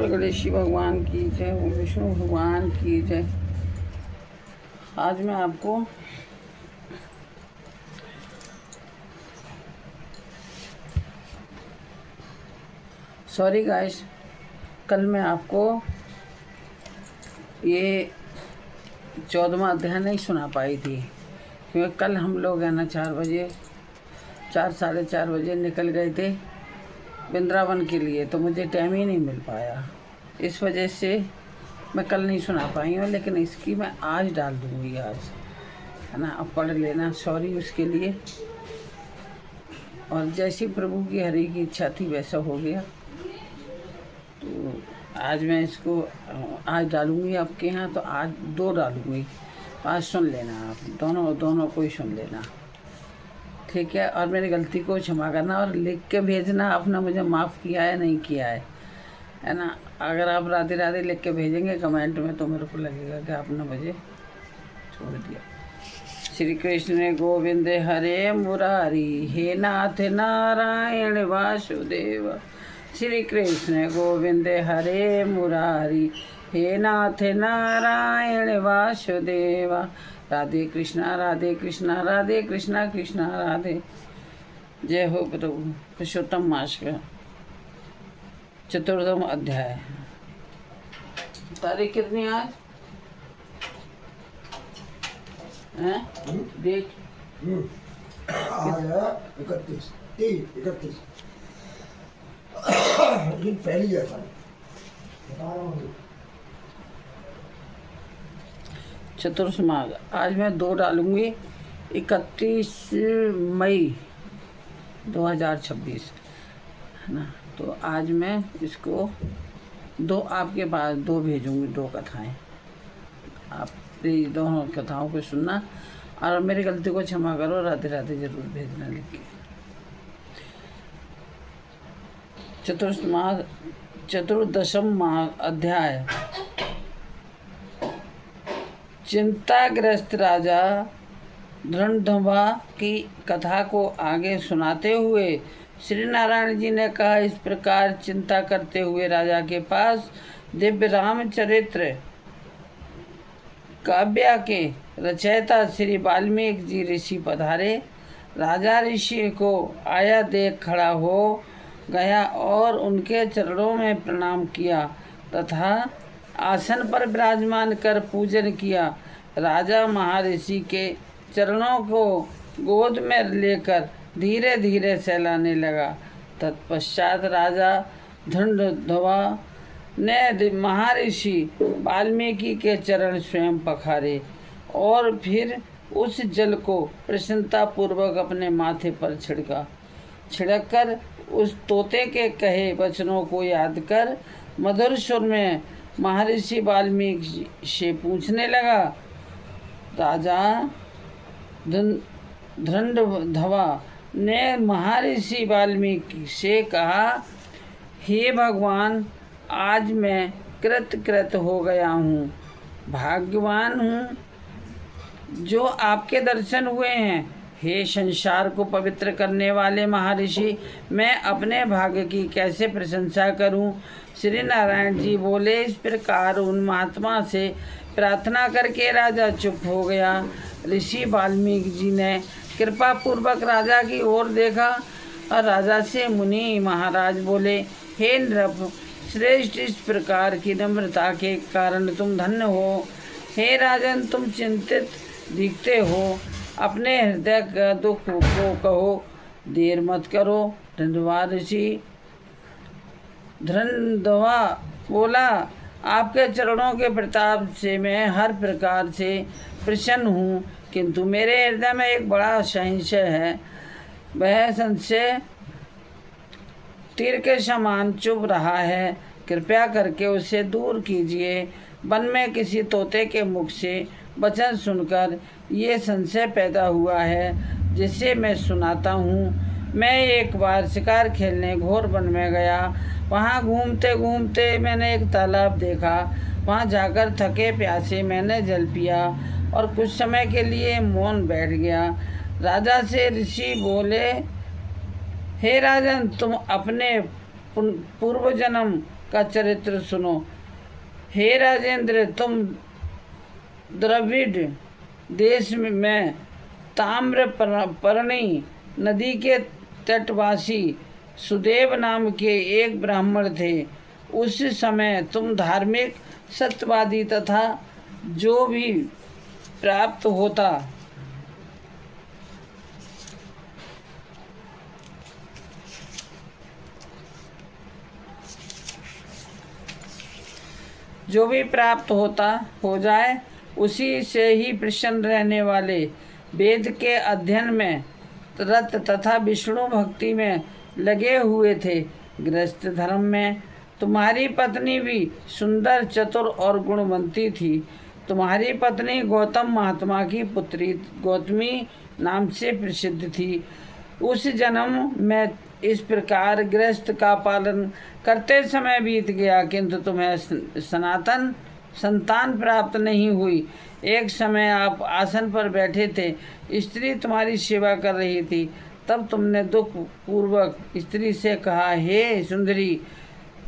गणेश भगवान की जय, विष्णु भगवान की जय। आज मैं आपको सॉरी गाइस, कल मैं आपको ये 14वां अध्याय नहीं सुना पाई थी, क्योंकि कल हम लोग है ना 4 बजे 4 साढ़े 4 बजे निकल गए थे वृंदावन के लिए, तो मुझे टाइम ही नहीं मिल पाया। इस वजह से मैं कल नहीं सुना पाई हूँ, लेकिन इसकी मैं आज डाल दूँगी आज, है ना। अब पढ़ लेना, सॉरी उसके लिए। और जैसी प्रभु की हरि की इच्छा थी वैसा हो गया। तो आज मैं इसको आज डालूँगी आपके यहाँ, तो आज 2 डालूँगी। आज सुन लेना आप, दोनों को ही सुन लेना, ठीक है। और मेरी गलती को क्षमा करना और लिख के भेजना आपने मुझे माफ़ किया है नहीं किया है ना। अगर आप राधे राधे लिख के भेजेंगे कमेंट में, तो मेरे को लगेगा कि आपने मुझे छोड़ दिया। श्री कृष्ण गोविंद हरे मुरारी, हे नाथ नारायण वासुदेव। श्री कृष्ण गोविंद हरे मुरारी, हे नाथ नारायण वासुदेव। राधे कृष्णा राधे कृष्णा राधे कृष्णा कृष्णा राधे। जय हो प्रभु। पुरुषोत्तम मास का 4वां अध्याय। तारीख कितनी आज है? डेट 31 पहली है। चतुर्थमास। आज मैं 2 डालूंगी। 31 मई 2026, है ना। तो आज मैं इसको 2 आपके पास 2 भेजूंगी, 2 कथाएं। आप प्लीज़ दोनों कथाओं को सुनना और मेरी गलती को क्षमा करो। राधे राधे जरूर भेजना लिख के। चतुर्दशम अध्याय। चिंताग्रस्त राजा धृंधवा की कथा को आगे सुनाते हुए श्री नारायण जी ने कहा, इस प्रकार चिंता करते हुए राजा के पास दिव्य रामचरित्र काव्य के रचयिता श्री वाल्मीकि जी ऋषि पधारे। राजा ऋषि को आया देख खड़ा हो गया और उनके चरणों में प्रणाम किया तथा आसन पर विराजमान कर पूजन किया। राजा महर्षि के चरणों को गोद में लेकर धीरे धीरे सहलाने लगा। तत्पश्चात राजा धृंधवा ने महर्षि वाल्मीकि के चरण स्वयं पखारे और फिर उस जल को प्रसन्नतापूर्वक अपने माथे पर छिड़ककर उस तोते के कहे वचनों को याद कर मधुर सुर में महर्षि वाल्मीकि से पूछने लगा। राजा धृंधवा ने महर्षि वाल्मीकि से कहा, हे भगवान, आज मैं कृत हो गया हूँ, भाग्यवान हूँ जो आपके दर्शन हुए हैं। हे संसार को पवित्र करने वाले महर्षि, मैं अपने भाग्य की कैसे प्रशंसा करूं? श्री नारायण जी बोले। इस प्रकार उन महात्मा से प्रार्थना करके राजा चुप हो गया। ऋषि वाल्मीकि जी ने कृपा पूर्वक राजा की ओर देखा और राजा से मुनि महाराज बोले, हे नृप श्रेष्ठ, इस प्रकार की नम्रता के कारण तुम धन्य हो। हे राजन, तुम चिंतित दिखते हो, अपने हृदय का दुख को कहो, देर मत करो। धृंधवा बोला, आपके चरणों के प्रताप से मैं हर प्रकार से प्रसन्न हूँ, किंतु मेरे हृदय में एक बड़ा संशय है। वह संशय तीर के समान चुभ रहा है, कृपया करके उसे दूर कीजिए। वन में किसी तोते के मुख से वचन सुनकर ये संशय पैदा हुआ है, जिसे मैं सुनाता हूँ। मैं एक बार शिकार खेलने घोर वन में गया। वहाँ घूमते घूमते मैंने एक तालाब देखा। वहाँ जाकर थके प्यासे मैंने जल पिया और कुछ समय के लिए मौन बैठ गया। राजा से ऋषि बोले, हे राजन, तुम अपने पूर्व जन्म का चरित्र सुनो। हे राजेंद्र, तुम द्रविड़ देश में ताम्रपर्णी नदी के तटवासी सुदेव नाम के एक ब्राह्मण थे। उस समय तुम धार्मिक, सत्यवादी तथा जो भी प्राप्त होता हो जाए उसी से ही प्रसन्न रहने वाले, वेद के अध्ययन में रत तथा विष्णु भक्ति में लगे हुए थे। गृहस्थ धर्म में तुम्हारी पत्नी भी सुंदर, चतुर और गुणवंती थी। तुम्हारी पत्नी गौतम महात्मा की पुत्री गौतमी नाम से प्रसिद्ध थी। उस जन्म में इस प्रकार गृहस्थ का पालन करते समय बीत गया, किंतु तुम्हें सनातन संतान प्राप्त नहीं हुई। एक समय आप आसन पर बैठे थे, स्त्री तुम्हारी सेवा कर रही थी। तब तुमने दुख पूर्वक स्त्री से कहा, हे सुंदरी,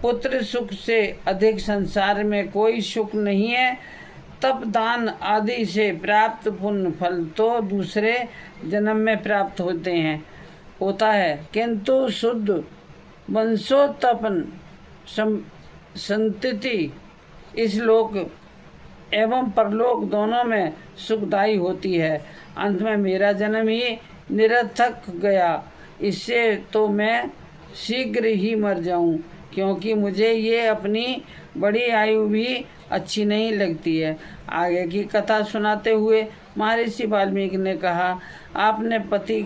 पुत्र सुख से अधिक संसार में कोई सुख नहीं है। तप दान आदि से प्राप्त पुण्य फल तो दूसरे जन्म में प्राप्त होता है, किंतु शुद्ध वंशोत्पन्न संतति इस लोक एवं परलोक दोनों में सुखदायी होती है। अंत में मेरा जन्म ही निरर्थक गया। इससे तो मैं शीघ्र ही मर जाऊं, क्योंकि मुझे ये अपनी बड़ी आयु भी अच्छी नहीं लगती है। आगे की कथा सुनाते हुए महर्षि वाल्मीकि ने कहा, अपने पति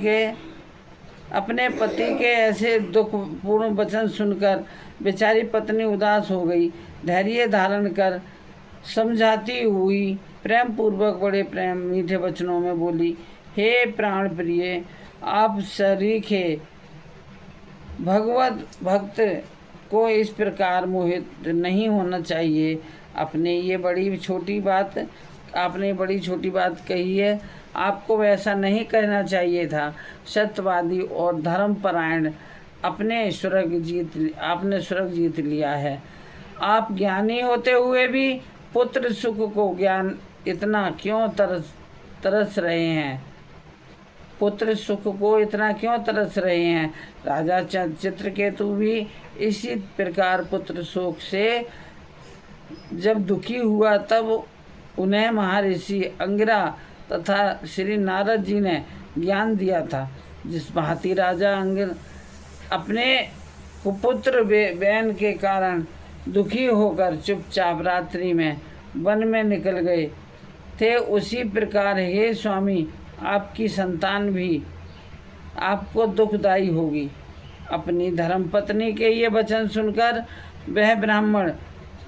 के ऐसे दुखपूर्ण वचन सुनकर बेचारी पत्नी उदास हो गई। धैर्य धारण कर समझाती हुई प्रेम पूर्वक बड़े प्रेम मीठे वचनों में बोली, हे प्राण प्रिय, आप सरीखे भगवत भक्त को इस प्रकार मोहित नहीं होना चाहिए। आपने बड़ी छोटी बात कही है, आपको वैसा नहीं कहना चाहिए था। सत्यवादी और धर्मपरायण आपने स्वर्ग जीत लिया है। आप ज्ञानी होते हुए भी पुत्र सुख को ज्ञान इतना क्यों तरस रहे हैं? राजा चित्रकेतु भी इसी प्रकार पुत्र शोक से जब दुखी हुआ, तब उन्हें महर्षि अंगिरा तथा श्री नारद जी ने ज्ञान दिया था। जिस भांति राजा अंगिर अपने कुपुत्र बैन के कारण दुखी होकर चुपचाप रात्रि में वन में निकल गए थे, उसी प्रकार हे स्वामी, आपकी संतान भी आपको दुखदायी होगी। अपनी धर्मपत्नी के ये वचन सुनकर वह ब्राह्मण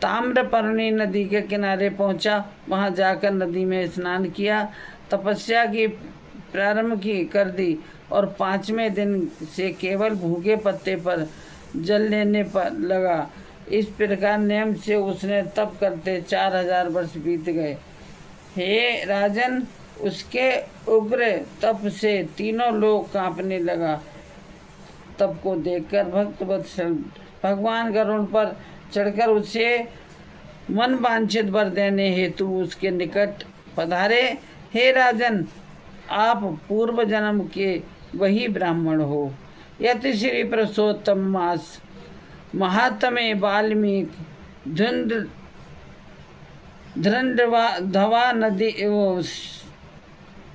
ताम्रपर्णी नदी के किनारे पहुंचा। वहां जाकर नदी में स्नान किया, तपस्या की प्रारंभ कर दी और 5वें दिन से केवल भूखे पत्ते पर जल लेने पर लगा। इस प्रकार नियम से उसने तप करते 4000 वर्ष बीत गए। हे राजन, उसके उग्र तप से तीनों लोग कांपने लगा। तप को देखकर भक्तवत्सल भगवान गरुड़ पर चढ़कर उसे मन वांछित वर देने हेतु उसके निकट पधारे। हे राजन, आप पूर्व जन्म के वही ब्राह्मण हो। यति श्री पुरुषोत्तम मास महात्मे वाल्मीकि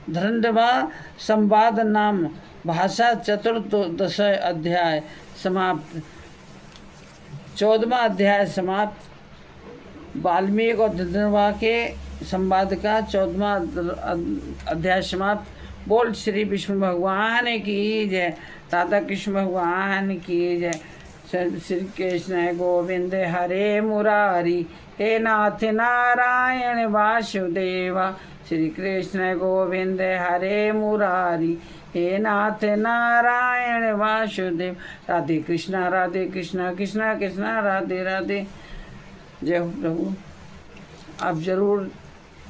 धृंडवा संवाद नाम भाषा 14 अध्याय समाप्त। 14वां अध्याय समाप्त। वाल्मीकि और धृंडवा के संवाद का 14वां अध्याय समाप्त। बोल श्री विष्णु भगवान की जय, राधा कृष्ण भगवान की जय। श्री कृष्ण गोविंद हरे मुरारी, हे नाथ नारायण वासुदेवा। श्री कृष्ण गोविंद हरे मुरारी, हे नाथ नारायण वासुदेव। राधे कृष्णा कृष्णा कृष्णा राधे राधे। जय हो प्रभु। आप ज़रूर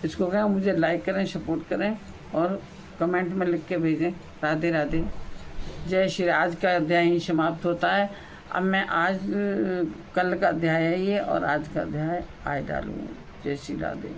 इसको कहें, मुझे लाइक करें, सपोर्ट करें और कमेंट में लिख के भेजें। राधे राधे। जय श्री। आज का अध्याय ही समाप्त होता है। अब मैं आज कल का अध्याय है ये, और आज का अध्याय आज डालूँगी। जय श्री राधे।